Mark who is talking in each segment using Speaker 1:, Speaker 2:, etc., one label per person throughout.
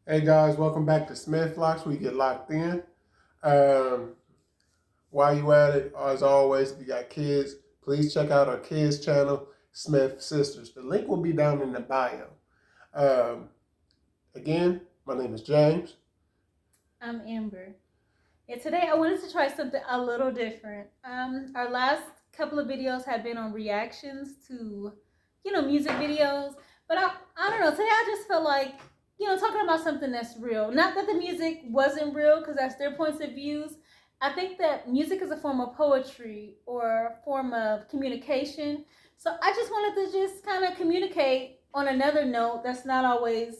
Speaker 1: Hey guys, welcome back to Smithlocs. We get locked in. Um, while you at it, as always, if you got kids, please check out our kids channel, Smith Sisters. The link will be down in the bio. Um, again, my name is James.
Speaker 2: I'm Amber. Yeah, today I wanted to try something a little different. Our last couple of videos have been on reactions to, music videos. But I don't know. Today I just felt like, talking about something that's real. Not that the music wasn't real, because that's their points of views. I think that music is a form of poetry or a form of communication. So I just wanted to just kind of communicate on another note that's not always.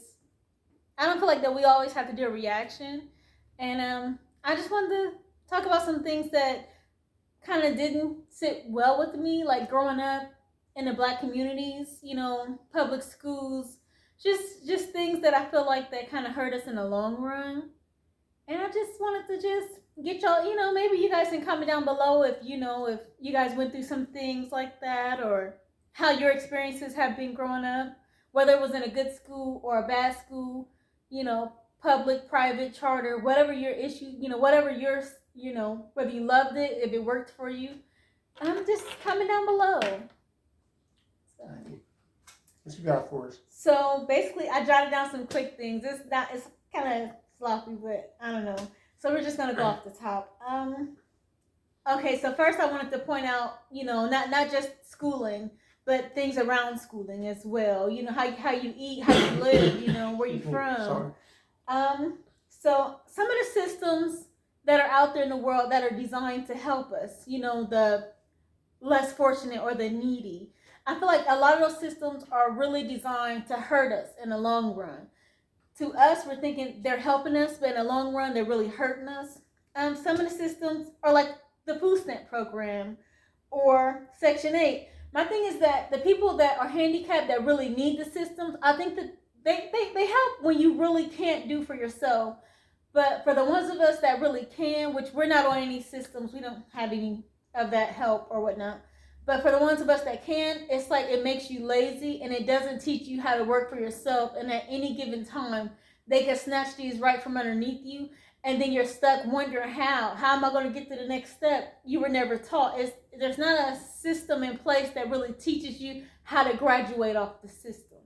Speaker 2: I don't feel like that we always have to do a reaction, and I just wanted to talk about some things that kind of didn't sit well with me, like growing up in the black communities, public schools, just things that I feel like that kind of hurt us in the long run. And I just wanted to just get y'all, maybe you guys can comment down below if you guys went through some things like that, or how your experiences have been growing up, whether it was in a good school or a bad school, you know, public, private, charter, whatever your issue, whatever yours, whether you loved it, if it worked for you. Just comment down below. So.
Speaker 1: What you got for us?
Speaker 2: So basically, I jotted down some quick things. It's kind of sloppy, but I don't know. So we're just gonna go off the top. Okay, so first I wanted to point out, not just schooling, but things around schooling as well. How you eat, how you live, where you from.
Speaker 1: Sorry.
Speaker 2: So some of the systems that are out there in the world that are designed to help us, the less fortunate or the needy. I feel like a lot of those systems are really designed to hurt us in the long run. To us, we're thinking they're helping us, but in the long run, they're really hurting us. Some of the systems are like the food stamp program or Section 8. My thing is that the people that are handicapped that really need the systems, I think that they help when you really can't do for yourself. But for the ones of us that really can, which we're not on any systems, we don't have any of that help or whatnot. But for the ones of us that can, it's like it makes you lazy and it doesn't teach you how to work for yourself. And at any given time, they can snatch these right from underneath you. And then you're stuck wondering how am I going to get to the next step? You were never taught. There's not a system in place that really teaches you how to graduate off the system.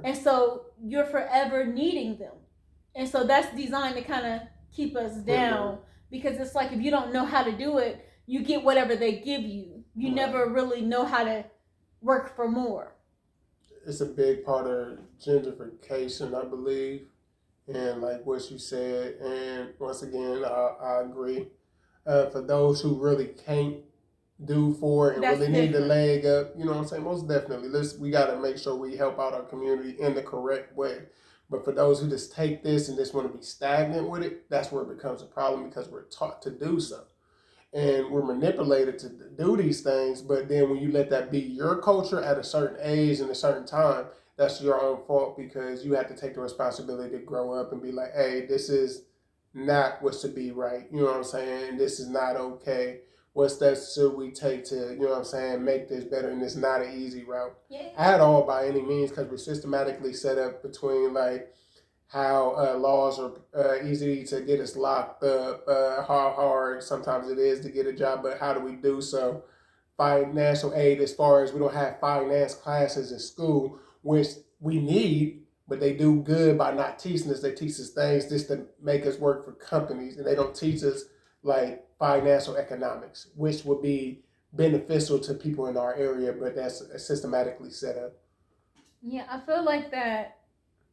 Speaker 2: And so you're forever needing them. And so that's designed to kind of keep us down, because it's like if you don't know how to do it, you get whatever they give you. You never really know how to work for more.
Speaker 1: It's a big part of gentrification, I believe, and like what you said. And once again, I agree. For those who really can't do for it and really need the leg up, you know what I'm saying? Most definitely. We got to make sure we help out our community in the correct way. But for those who just take this and just want to be stagnant with it, that's where it becomes a problem, because we're taught to do so. And we're manipulated to do these things. But then when you let that be your culture at a certain age and a certain time, that's your own fault, because you have to take the responsibility to grow up and be like, hey, this is not what's to be right. You know what I'm saying? This is not okay. What steps should we take to, you know what I'm saying, make this better? And it's not an easy route at all by any means, because we're systematically set up between like how laws are easy to get us locked up, how hard sometimes it is to get a job, but how do we do so? Financial aid, as far as we don't have finance classes in school, which we need, but they do good by not teaching us. They teach us things just to make us work for companies, and they don't teach us like financial economics, which would be beneficial to people in our area, but that's systematically set up.
Speaker 2: Yeah, I feel like that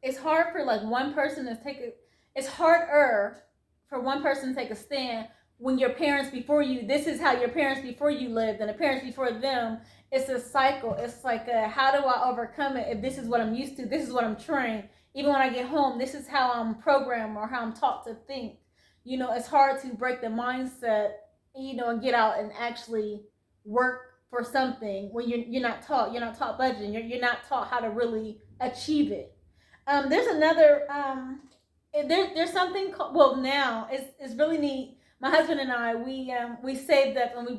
Speaker 2: it's hard for like one person to take it. It's harder for one person to take a stand when your parents before you. This is how your parents before you lived, and the parents before them. It's a cycle. It's like how do I overcome it if this is what I'm used to? This is what I'm trained. Even when I get home, this is how I'm programmed or how I'm taught to think. It's hard to break the mindset, and get out and actually work for something when you're not taught. You're not taught budgeting. You're not taught how to really achieve it. There's another there's something called, well, now it's really neat. My husband and I, we saved up and we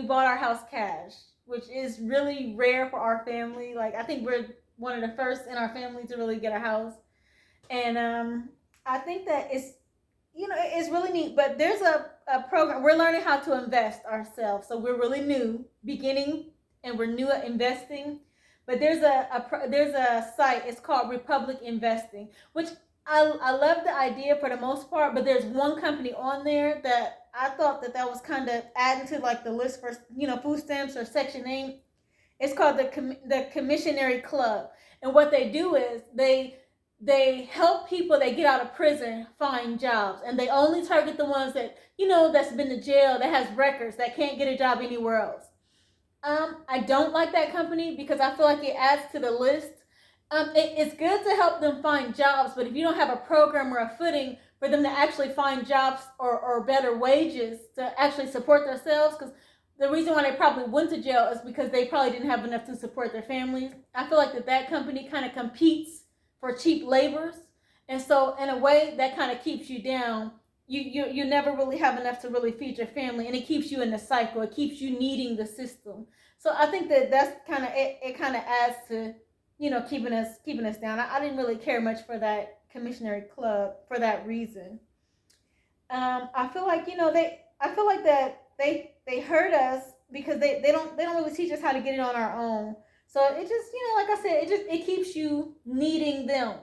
Speaker 2: bought our house cash, which is really rare for our family. Like I think we're one of the first in our family to really get a house. And I think that it's really neat. But there's a program. We're learning how to invest ourselves. So we're really new, beginning, and we're new at investing. But there's a site. It's called Republic Investing, which I love the idea for the most part. But there's one company on there that I thought that was kind of adding to like the list for food stamps or Section 8. It's called the Commissionary Club, and what they do is they help people that get out of prison find jobs, and they only target the ones that that's been to jail, that has records, that can't get a job anywhere else. I don't like that company because I feel like it adds to the list. It's good to help them find jobs, but if you don't have a program or a footing for them to actually find jobs or better wages to actually support themselves, because the reason why they probably went to jail is because they probably didn't have enough to support their families. I feel like that company kind of competes for cheap laborers, and so in a way that kind of keeps you down. You never really have enough to really feed your family, and it keeps you in the cycle. It keeps you needing the system. So I think that's kind of it kind of adds to keeping us down. I didn't really care much for that commissionary club for that reason. I feel like I feel like that they hurt us because they don't really teach us how to get it on our own. So it just like I said, it keeps you needing them.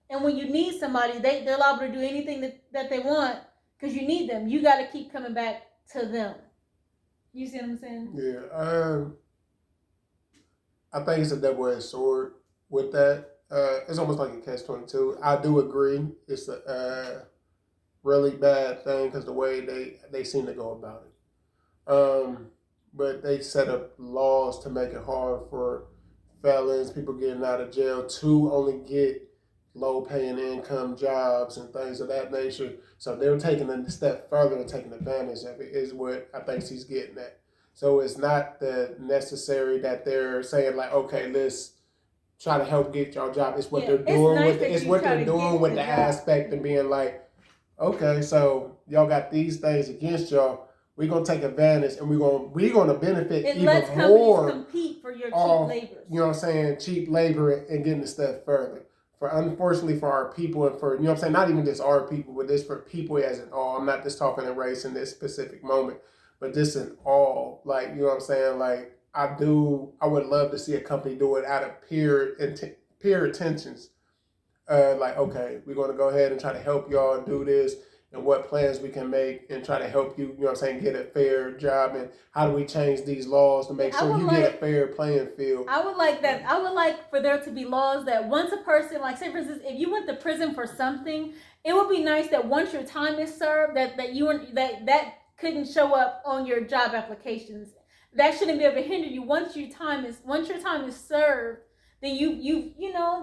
Speaker 2: And when you need somebody, they're liable to do anything that they want because you need them. You got to keep coming back to them. You see what I'm saying?
Speaker 1: Yeah. I think it's a double-edged sword with that. It's almost like a catch-22. I do agree. It's a really bad thing because the way they seem to go about it. But they set up laws to make it hard for felons, people getting out of jail, to only get low-paying income jobs and things of that nature. So they're taking a step further and taking advantage of it. Is what I think she's getting at. So it's not the necessary that they're saying like, okay, let's try to help get y'all job. It's what they're doing
Speaker 2: nice
Speaker 1: it's what they're doing with the aspect of being like, okay, so y'all got these things against y'all. We're gonna take advantage, and we're gonna benefit
Speaker 2: it
Speaker 1: even
Speaker 2: lets
Speaker 1: more.
Speaker 2: Compete for your cheap labor.
Speaker 1: You know what I'm saying? Cheap labor and getting a step further. For unfortunately for our people and for what I'm saying, not even just our people, but this for people as in all. I'm not just talking in race in this specific moment, but this in all. Like what I'm saying? Like I would love to see a company do it out of peer attentions. Like, okay, we're going to go ahead and try to help y'all do this and what plans we can make and try to help you, get a fair job, and how do we change these laws to make sure you get a fair playing field.
Speaker 2: I would like that. I would like for there to be laws that once a person, like say for instance, if you went to prison for something, it would be nice that once your time is served, that couldn't show up on your job applications. That shouldn't be able to hinder you. Once your time is served, then you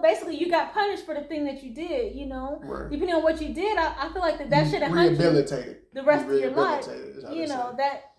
Speaker 2: basically you got punished for the thing that you did.
Speaker 1: Right.
Speaker 2: Depending on what you did, I feel like that should have
Speaker 1: rehabilitated
Speaker 2: the rest of your life.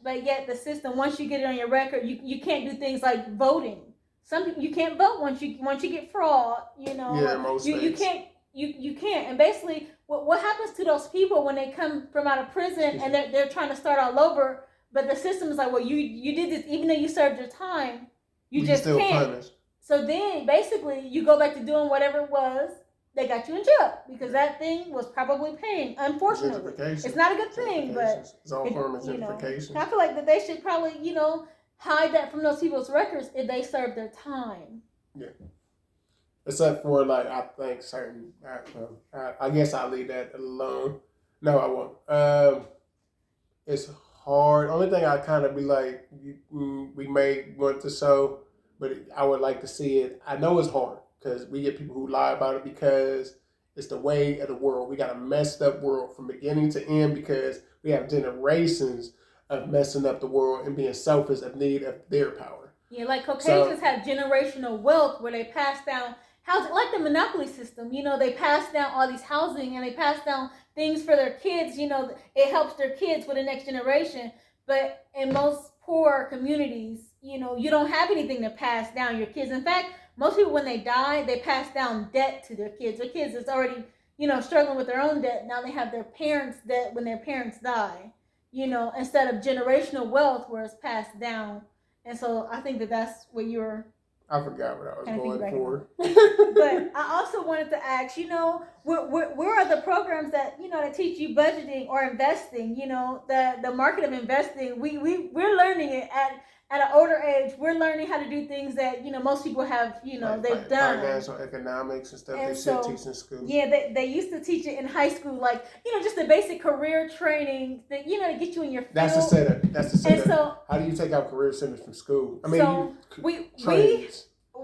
Speaker 2: But yet the system, once you get it on your record, you can't do things like voting. Some people you can't vote once you get fraud.
Speaker 1: Yeah, most
Speaker 2: you can't. You can't. And basically, what happens to those people when they come from out of prison and they're trying to start all over? But the system is like, well, you did this even though you served your time. You just
Speaker 1: still
Speaker 2: can't.
Speaker 1: Punished.
Speaker 2: So then, basically, you go back to doing whatever it was that got you in jail because that thing was probably paying. Unfortunately, it's not a good thing, but
Speaker 1: it's all form of gentrification.
Speaker 2: I feel like that they should probably, hide that from those people's records if they served their time.
Speaker 1: Yeah. Except for I think certain. I guess I'll leave that alone. No, I won't. It's hard. Only thing I kind of be like, we may want to show, but I would like to see it. I know it's hard because we get people who lie about it because it's the way of the world. We got a messed up world from beginning to end because we have generations of messing up the world and being selfish of need of their power.
Speaker 2: Yeah, like Caucasians have generational wealth where they pass down housing, like the monopoly system. They pass down all these housing and they pass down things for their kids. It helps their kids with the next generation. But in most poor communities, you don't have anything to pass down your kids. In fact, most people when they die, they pass down debt to their kids. Their kids is already, struggling with their own debt. Now they have their parents' debt when their parents die. Instead of generational wealth where it's passed down. And so I think that's what you're
Speaker 1: I forgot what I was going for.
Speaker 2: But I also wanted to ask, where are the programs that that teach you budgeting or investing? The market of investing. We're learning it at an older age. We're learning how to do things that most people have
Speaker 1: like
Speaker 2: they've done.
Speaker 1: Financial economics and stuff.
Speaker 2: And
Speaker 1: they should teach in school.
Speaker 2: Yeah, they used to teach it in high school, like just the basic career training that to get you in your field.
Speaker 1: That's the setup. And
Speaker 2: so,
Speaker 1: how do you take out career centers from school? I mean,
Speaker 2: so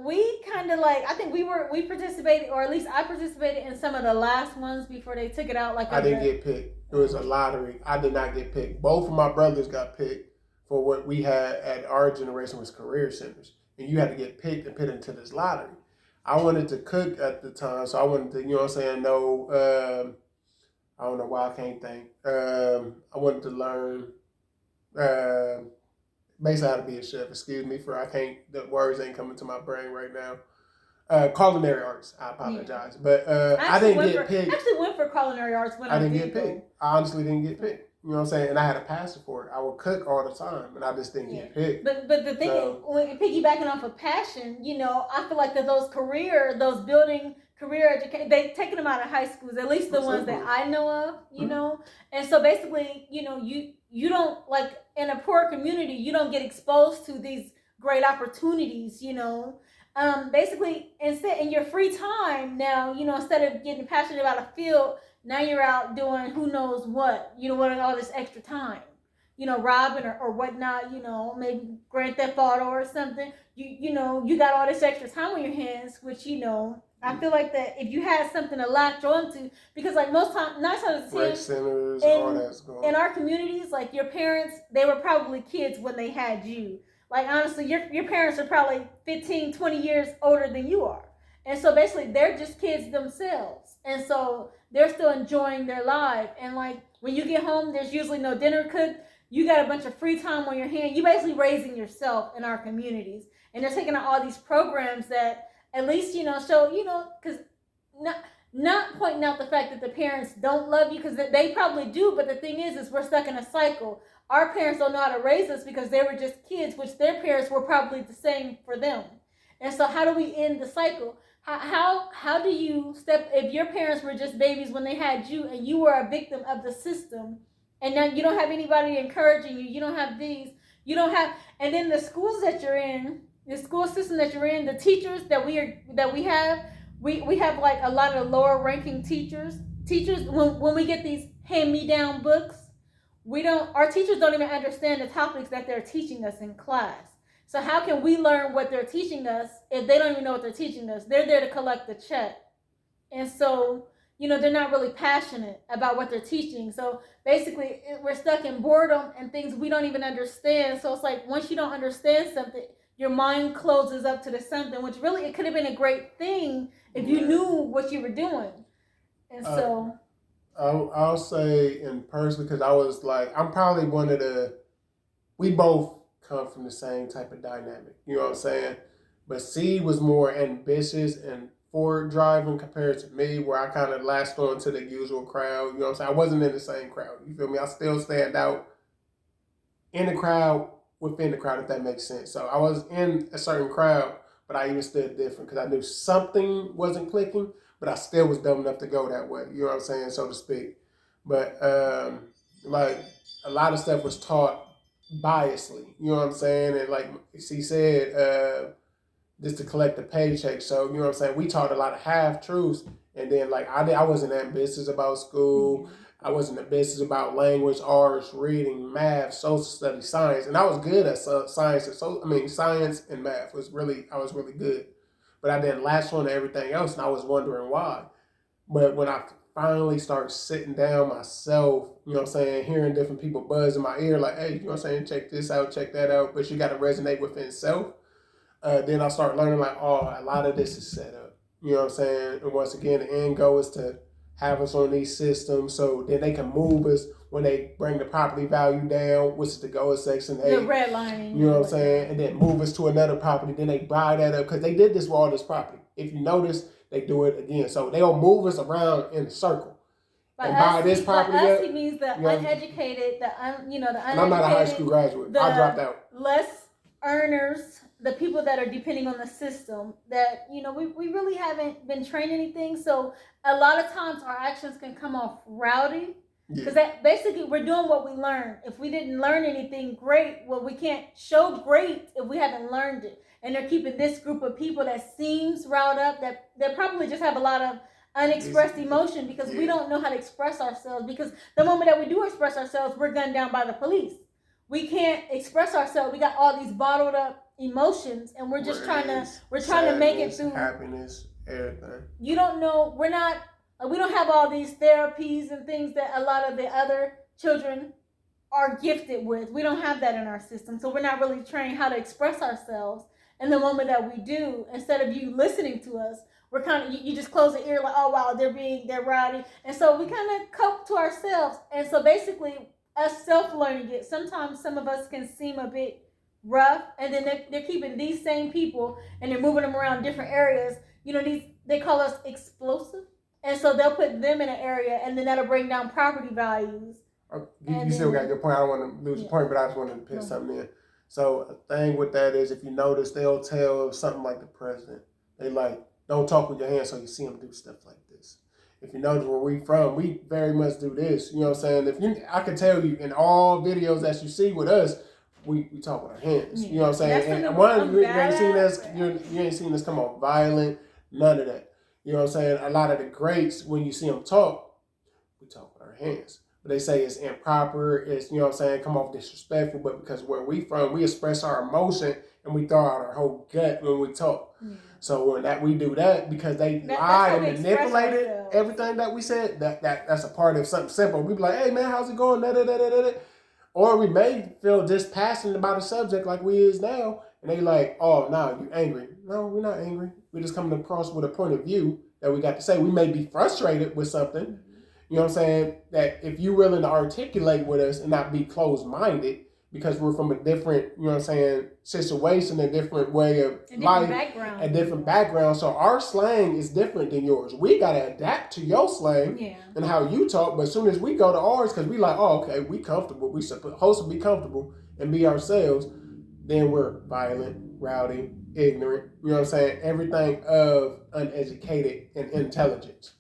Speaker 2: we kind of like, I think we participated, or at least I participated in some of the last ones before they took it out. Like
Speaker 1: I didn't get picked. It was a lottery. I did not get picked. Both of my brothers got picked for what we had at our generation was career centers, and you had to get picked and put into this lottery. I wanted to cook at the time, so I wanted to, know, I don't know why I can't think. I wanted to learn basically how to be a chef. Excuse me the words ain't coming to my brain right now. Culinary arts. I apologize, but I didn't get picked.
Speaker 2: I actually went for culinary arts when I
Speaker 1: didn't get picked. I honestly didn't get picked. You know what I'm saying? And I had a passion for it. I would cook all the time, and I just didn't get picked.
Speaker 2: But the thing is, when piggybacking off of passion, I feel like that those building career education, they taking them out of high schools, at least the ones that I know of, And so basically, you don't, like, in a poor community, you don't get exposed to these great opportunities, basically instead in your free time now, instead of getting passionate about a field, now you're out doing who knows what, what all this extra time, robbing or whatnot, maybe Grand Theft Auto or something. You got all this extra time on your hands, which, I feel like that if you had something to latch onto, because like most times, 9 times out of 10,
Speaker 1: rec centers, all that's going on.
Speaker 2: In our communities, like your parents, they were probably kids when they had you. Like honestly, your parents are probably 15, 20 years older than you are. And so basically they're just kids themselves. And so they're still enjoying their life. And like when you get home, there's usually no dinner cooked. You got a bunch of free time on your hand. You basically raising yourself in our communities. And they're taking out all these programs that at least, show, because not pointing out the fact that the parents don't love you, because they probably do. But the thing is we're stuck in a cycle. Our parents don't know how to raise us because they were just kids, which their parents were probably the same for them. And so how do we end the cycle? How do you if your parents were just babies when they had you and you were a victim of the system, and now you don't have anybody encouraging you, you don't have and then the schools that you're in, the school system that you're in, the teachers that we have like a lot of lower ranking teachers when we get these hand-me-down books, our teachers don't even understand the topics that they're teaching us in class. So how can we learn what they're teaching us if they don't even know what they're teaching us? They're there to collect the check. And so, they're not really passionate about what they're teaching. So basically, we're stuck in boredom and things we don't even understand. So it's like once you don't understand something, your mind closes up to the something, which really it could have been a great thing if you knew what you were doing. And so...
Speaker 1: I'll say in person, because I was like, I'm probably we both come from the same type of dynamic, you know what I'm saying? But C was more ambitious and forward driving compared to me, where I kind of latched on to the usual crowd, you know what I'm saying? I wasn't in the same crowd, you feel me? I still stand out in the crowd, within the crowd, if that makes sense. So I was in a certain crowd, but I even stood different because I knew something wasn't clicking, but I still was dumb enough to go that way, you know what I'm saying, so to speak. But like a lot of stuff was taught biasly, you know what I'm saying? And like she said, just to collect the paycheck. So, you know what I'm saying? We taught a lot of half truths. And then like I wasn't ambitious about school. I wasn't ambitious about language, arts, reading, math, social studies, science. And I was good at science. Science and math I was really good. But I didn't latch on to everything else, and I was wondering why. But when I finally start sitting down myself, you know what I'm saying, hearing different people buzz in my ear, like, hey, you know what I'm saying, check this out, check that out, but you got to resonate within self. Then I start learning, like, oh, a lot of this is set up. You know what I'm saying? And once again, the end goal is to have us on these systems so then they can move us when they bring the property value down, which is the goal of Section 8.
Speaker 2: The redlining.
Speaker 1: You know what I'm saying? And then move us to another property. Then they buy that up because they did this with all this property. If you notice, they do it again. So they'll move us around in a circle. And buy this property
Speaker 2: up.
Speaker 1: He
Speaker 2: means the uneducated, the uneducated.
Speaker 1: And I'm not a high school graduate. I dropped out.
Speaker 2: Less earners, the people that are depending on the system, that we really haven't been trained anything. So a lot of times our actions can come off rowdy, because that basically we're doing what we learned. If we didn't learn anything great, well, we can't show great if we haven't learned it. And they're keeping this group of people that seems riled up, that probably just have a lot of unexpressed emotion, because we don't know how to express ourselves, because the moment that we do express ourselves, we're gunned down by the police. We can't express ourselves. We got all these bottled up emotions, and we're just trying to make it through
Speaker 1: happiness, everything.
Speaker 2: You don't know. We don't have all these therapies and things that a lot of the other children are gifted with. We don't have that in our system, so we're not really trained how to express ourselves. And the moment that we do, instead of you listening to us, we're kind of, you just close the ear, like, oh wow, they're rowdy, and so we kind of cope to ourselves. And so basically, us self-learning it, sometimes some of us can seem a bit rough, and then they're keeping these same people and they're moving them around different areas. They call us explosive, and so they'll put them in an area, and then that'll bring down property values.
Speaker 1: You still got your point. I don't want to lose your point, but I just wanted to put something in. So a thing with that is, if you notice, they'll tell something like the president, they like, don't talk with your hands, so you see them do stuff like this. If you notice where we from, we very much do this. You know what I'm saying? I can tell you in all videos that you see with us, we talk with our hands. You know what I'm saying? And one, you ain't seen us. You ain't seen us come off violent. None of that. You know what I'm saying? A lot of the greats, when you see them talk, we talk with our hands. But they say it's improper. It's, you know what I'm saying, come off disrespectful. But because where we from, we express our emotion and we throw out our whole gut when we talk. Yeah. So when we do that, because they lied and manipulated everything that we said, that's a part of something simple. We be like, hey man, how's it going? Da, da, da, da, da. Or we may feel dispassionate about a subject like we is now, and they like, oh no, you angry. No, we're not angry. We're just coming across with a point of view that we got to say. We may be frustrated with something. You know what I'm saying? That if you're willing to articulate with us and not be closed-minded, because we're from a different, you know what I'm saying, situation, a different way of life, a different background. So our slang is different than yours. We got to adapt to your slang and how you talk. But as soon as we go to ours, because we like, oh, okay, we comfortable. We supposed to be comfortable and be ourselves. Then we're violent, rowdy, ignorant. You know what I'm saying? Everything of uneducated and intelligence,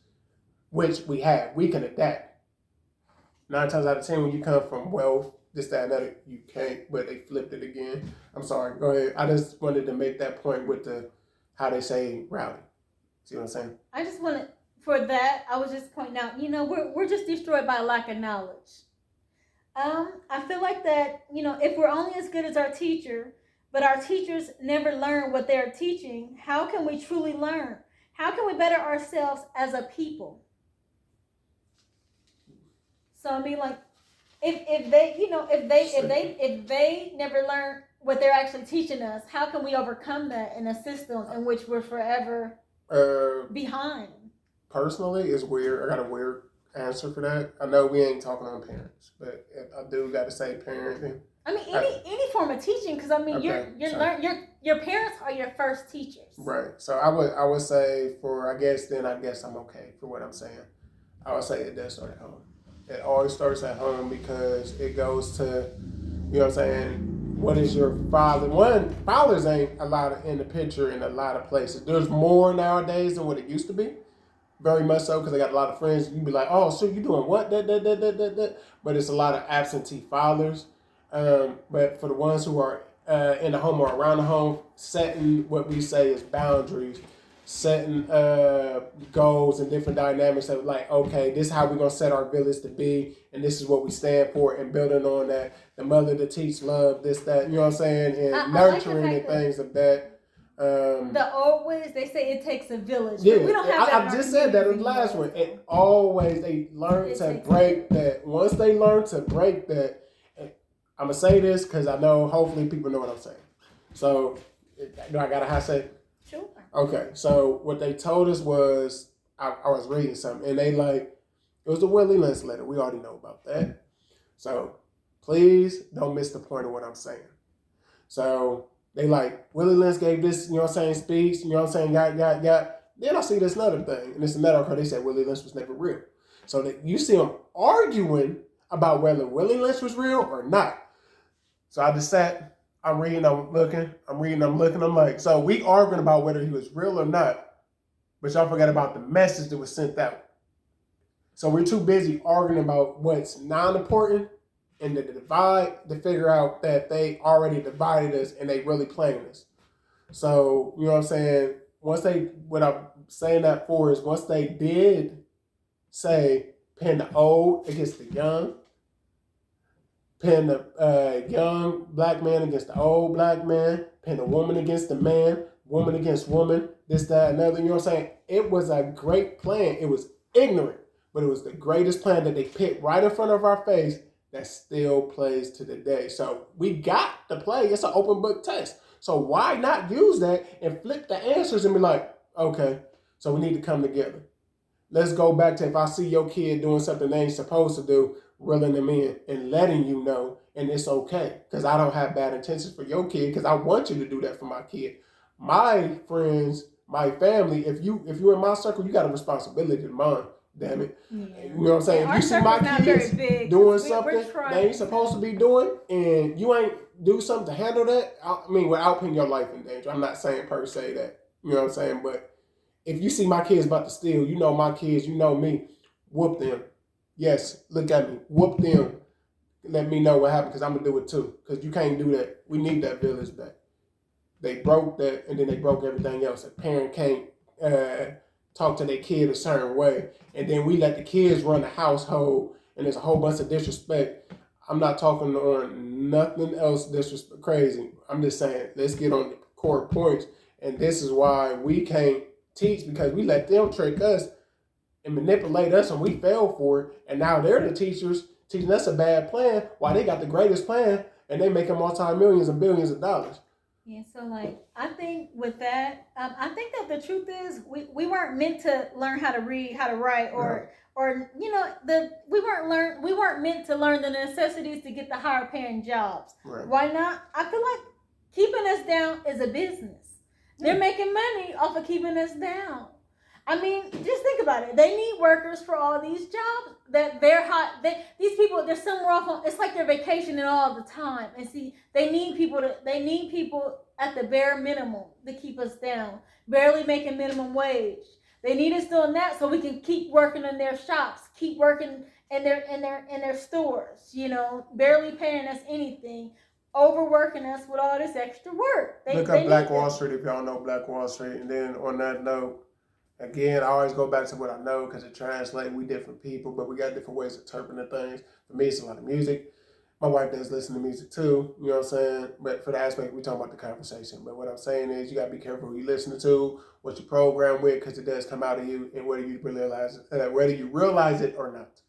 Speaker 1: which we have. We can adapt. 9 times out of 10, when you come from wealth, this, that, and that, you can't, but they flipped it again. I'm sorry, go ahead. I just wanted to make that point with how they say rowdy. See what I'm saying?
Speaker 2: I just wanted, for that, I was just pointing out, we're just destroyed by lack of knowledge. I feel like that, if we're only as good as our teacher, but our teachers never learn what they're teaching, how can we truly learn? How can we better ourselves as a people? So I mean, like, if they never learn what they're actually teaching us, how can we overcome that in a system in which we're forever behind?
Speaker 1: Personally, it's weird. I got a weird answer for that. I know we ain't talking on parents, but I do got to say parenting.
Speaker 2: I mean, any form of teaching, because I mean, okay, your parents are your first teachers.
Speaker 1: Right. So I would say I guess I'm okay for what I'm saying. I would say it does start at home. It always starts at home, because it goes to, you know what I'm saying, what is your father? Fathers ain't a lot in the picture in a lot of places. There's more nowadays than what it used to be. Very much so, because I got a lot of friends. You be like, oh, so you doing what? That. But it's a lot of absentee fathers. But for the ones who are in the home or around the home, setting what we say is boundaries, setting goals and different dynamics of like, okay, this is how we're going to set our village to be, and this is what we stand for, and building on that, the mother to teach love, this, that, you know what I'm saying, and nurturing like and things of that.
Speaker 2: The old ways, they say it takes a village.
Speaker 1: Yeah,
Speaker 2: we don't have that.
Speaker 1: I just said that in the last one. It always, they learn to break that. Once they learn to break that, I'm going to say this because I know hopefully people know what I'm saying. So, do I got to have to say?
Speaker 2: Sure.
Speaker 1: Okay, so what they told us was, I was reading something, and they like, it was the Willie Lynch letter. We already know about that. So, please don't miss the point of what I'm saying. So, they like, Willie Lynch gave this, you know what I'm saying, speech, you know what I'm saying, got. Then I see this another thing, and it's another article. They said Willie Lynch was never real. So, that you see them arguing about whether Willie Lynch was real or not. So, I just sat, I'm reading, I'm looking, I'm reading, I'm looking. I'm like, so we arguing about whether he was real or not, but y'all forgot about the message that was sent out. So we're too busy arguing about what's non-important and the divide to figure out that they already divided us and they really playing us. So, you know what I'm saying? What I'm saying that for is once they did say pin the old against the young, pin the young black man against the old black man, pin the woman against the man, woman against woman, this, that, another. You know what I'm saying? It was a great plan. It was ignorant, but it was the greatest plan that they put right in front of our face that still plays to the day. So we got to play. It's an open book test. So why not use that and flip the answers and be like, okay, so we need to come together. Let's go back to if I see your kid doing something they ain't supposed to do, reeling them in and letting you know, and it's okay. Because I don't have bad intentions for your kid, because I want you to do that for my kid. My friends, my family, if you're in my circle, you got a responsibility to mine. Damn it. Yeah. You know what I'm saying? If you see my kids doing something they ain't supposed to be doing, and you ain't do something to handle that, I mean, without putting your life in danger. I'm not saying per se that, you know what I'm saying, but if you see my kids about to steal, you know my kids, you know me, whoop them. Yes, look at me, whoop them. Let me know what happened, because I'm going to do it too. Because you can't do that. We need that village back. They broke that, and then they broke everything else. A parent can't talk to their kid a certain way, and then we let the kids run the household, and there's a whole bunch of disrespect. I'm not talking on nothing else disrespect crazy. I'm just saying, let's get on the core points. And this is why we can't teach, because we let them trick us and manipulate us, and we fell for it. And now they're the teachers teaching us a bad plan while they got the greatest plan, and they making multi-millions and billions of dollars.
Speaker 2: Yeah, so like I think with that, I think that the truth is we weren't meant to learn how to read, how to write, or you know we weren't meant to learn the necessities to get the higher paying jobs. Right. Why not? I feel like keeping us down is a business. They're making money off of keeping us down. I mean, just think about it. They need workers for all these jobs that they're hot. These people, they're somewhere off on. It's like they're vacationing all the time. And see, they need people at the bare minimum to keep us down, barely making minimum wage. They need us doing that so we can keep working in their shops, keep working in their stores. You know, barely paying us anything, overworking us with all this extra work.
Speaker 1: Look up Black Wall Street if y'all know Black Wall Street. And then on that note, again, I always go back to what I know, because it translates. We different people, but we got different ways of interpreting things. For me, it's a lot of music. My wife does listen to music too, you know what I'm saying? But for the aspect, we talk about the conversation. But what I'm saying is you got to be careful who you listen to, what you program with, because it does come out of you, and whether you realize it or not.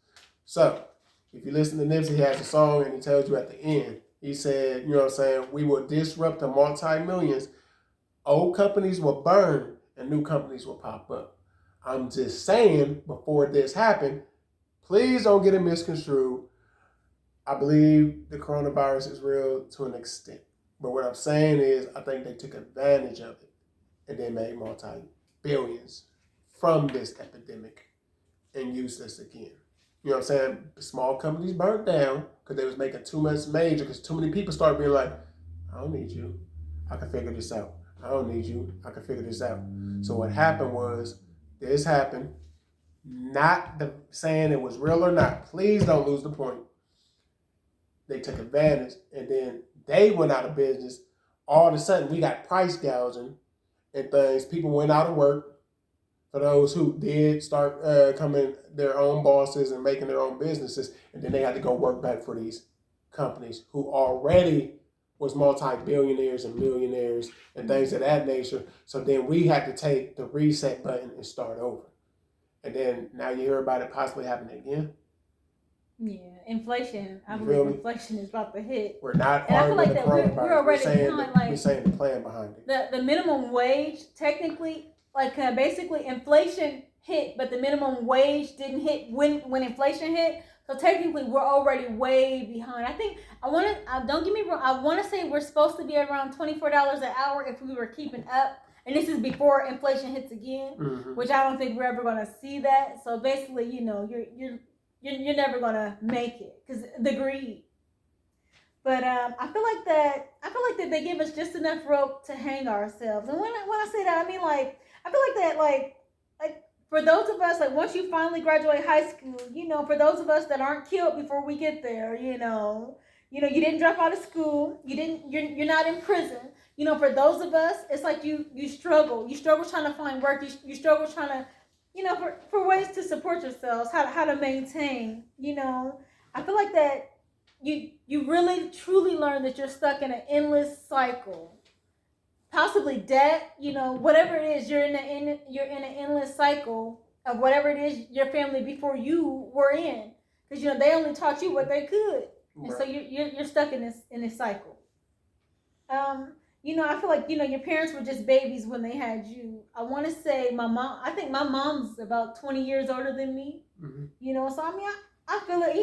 Speaker 1: So, if you listen to Nipsey, he has a song, and he tells you at the end, he said, you know what I'm saying, we will disrupt the multi-millions. Old companies will burn, and new companies will pop up. I'm just saying, before this happened, please don't get it misconstrued. I believe the coronavirus is real to an extent. But what I'm saying is, I think they took advantage of it, and they made multi-billions from this epidemic and used this again. You know what I'm saying? Small companies burnt down because they was making too much major, because too many people started being like, I don't need you. I can figure this out. I don't need you. I can figure this out. So what happened was, this happened. Not saying it was real or not. Please don't lose the point. They took advantage, and then they went out of business. All of a sudden, we got price gouging and things. People went out of work. For those who did start coming their own bosses and making their own businesses, and then they had to go work back for these companies who already was multi-billionaires and millionaires and things of that nature. So then we had to take the reset button and start over. And then now you hear about it possibly happening again.
Speaker 2: Yeah, inflation. I believe inflation is about to hit.
Speaker 1: We're not arguing the coronavirus.
Speaker 2: We're already behind.
Speaker 1: We're saying the plan behind it.
Speaker 2: The minimum wage, technically, basically inflation hit, but the minimum wage didn't hit when inflation hit. So technically, we're already way behind. Don't get me wrong, I want to say we're supposed to be around $24 an hour if we were keeping up. And this is before inflation hits again, which I don't think we're ever going to see that. So basically, you know, you're never going to make it because the greed. But I feel like that they give us just enough rope to hang ourselves. And when I say that, I mean like I feel like that like for those of us, like once you finally graduate high school, for those of us that aren't killed before we get there, you didn't drop out of school, you're not in prison. For those of us, it's like you struggle trying to find work, you struggle trying to, for ways to support yourselves, how to maintain. I feel like that you really truly learn that you're stuck in an endless cycle, possibly debt, whatever it is, you're in an endless cycle of whatever it is your family before you were in, because they only taught you what they could, and so you're stuck in this cycle. I feel like your parents were just babies when they had you. I want to say I think my mom's about 20 years older than me. So I mean, I feel it.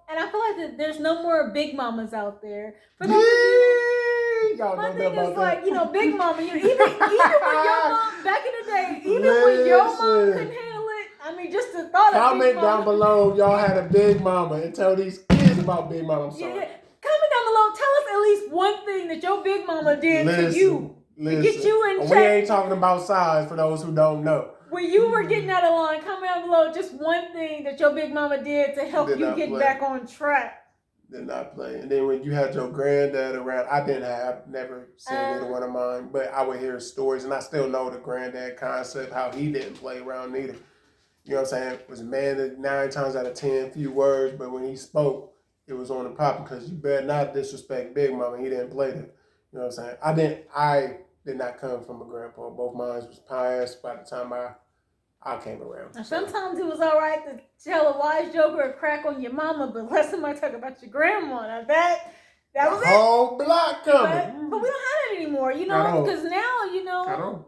Speaker 2: And I feel like that there's no more big mamas out there. For those of you, my thing is like, big mama. Even when your mom back in the day, even when your mom couldn't handle it. I mean, just the thought of
Speaker 1: comment down below, y'all had a big mama, and tell these kids about big mama. I'm sorry.
Speaker 2: Yeah. Comment down below. Tell us at least one thing that your big mama did to you to get you in check.
Speaker 1: We ain't talking about size for those who don't know.
Speaker 2: When you were getting out of line, comment down below just one thing that your big mama did to help you get back on track.
Speaker 1: Did not play. And then when you had your granddad around, I've never seen either one of mine, but I would hear stories, and I still know the granddad concept, how he didn't play around neither. You know what I'm saying? It was a man that 9 times out of 10, few words, but when he spoke, it was on the pop, because you better not disrespect Big Mama. He didn't play that. You know what I'm saying? I did not come from a grandpa. Both mine was passed by the time I came around.
Speaker 2: Now, sometimes it was all right to tell a wise joke or a crack on your mama, but let somebody talk about your grandma. Now that was
Speaker 1: the whole block coming.
Speaker 2: But we don't have that anymore, because now,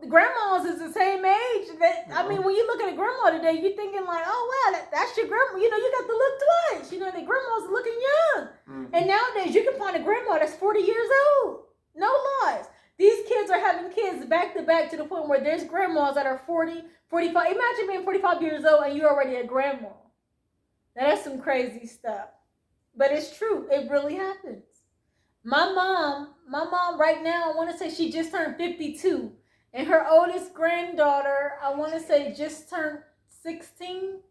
Speaker 2: the grandmas is the same age. I mean, when you look at a grandma today, you're thinking like, oh, wow, that's your grandma. You got to look twice. The grandma's looking young. Mm-hmm. And nowadays, you can find a grandma that's 40 years old. No lies. These kids are having kids back to back to the point where there's grandmas that are 40, 45. Imagine being 45 years old and you're already a grandma. Now, that's some crazy stuff. But it's true. It really happens. My mom right now, I want to say she just turned 52. And her oldest granddaughter, I want to say just turned 16.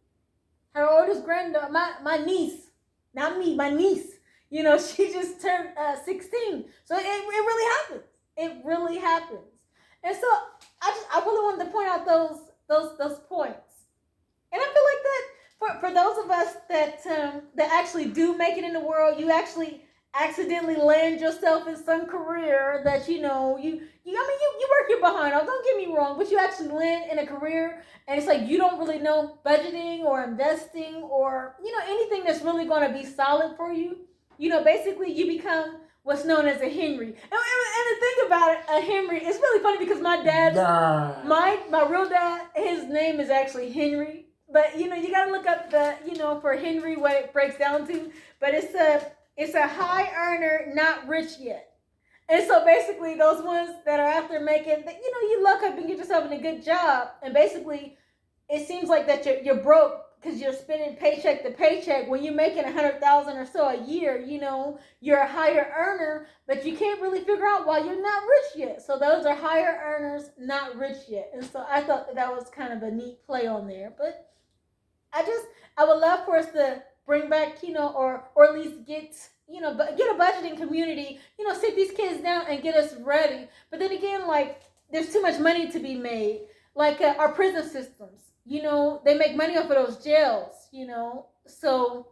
Speaker 2: Her oldest granddaughter, my niece, not me, my niece, she just turned 16. So it really happens. It really happens. And so I really wanted to point out those points. And I feel like that for those of us that actually do make it in the world, you actually accidentally land yourself in some career that you work your behind off. Don't get me wrong, but you actually land in a career and it's like you don't really know budgeting or investing or anything that's really going to be solid for you. Basically you become what's known as a Henry. And the thing about it, a Henry, it's really funny because my dad's my real dad, his name is actually Henry. But you gotta look up for Henry what it breaks down to. But it's a high earner, not rich yet. And so basically those ones that are out there making, you look up and get yourself in a good job. And basically it seems like that you're broke because you're spending paycheck to paycheck. When you're making $100,000 or so a year, you're a higher earner, but you can't really figure out why you're not rich yet. So those are higher earners, not rich yet. And so I thought that was kind of a neat play on there. But I would love for us to bring back, or at least get a budgeting community, sit these kids down and get us ready. But then again, like, there's too much money to be made. Like our prison systems, they make money off of those jails, So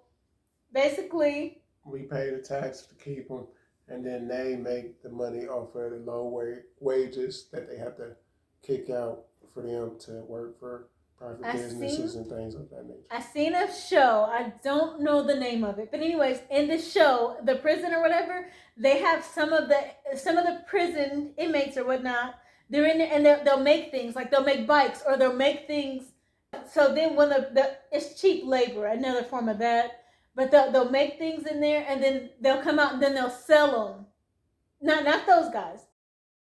Speaker 2: basically,
Speaker 1: we pay the tax to keep them, and then they make the money off of the low wages that they have to kick out for them to work for private businesses and things of that nature.
Speaker 2: I seen a show. I don't know the name of it, but anyways, in the show, the prison or whatever, they have some of the prison inmates or whatnot. They're in there and they'll make things like they'll make bikes or they'll make things. So then when it's cheap labor, another form of that. But they'll make things in there and then they'll come out and then they'll sell them. Not those guys.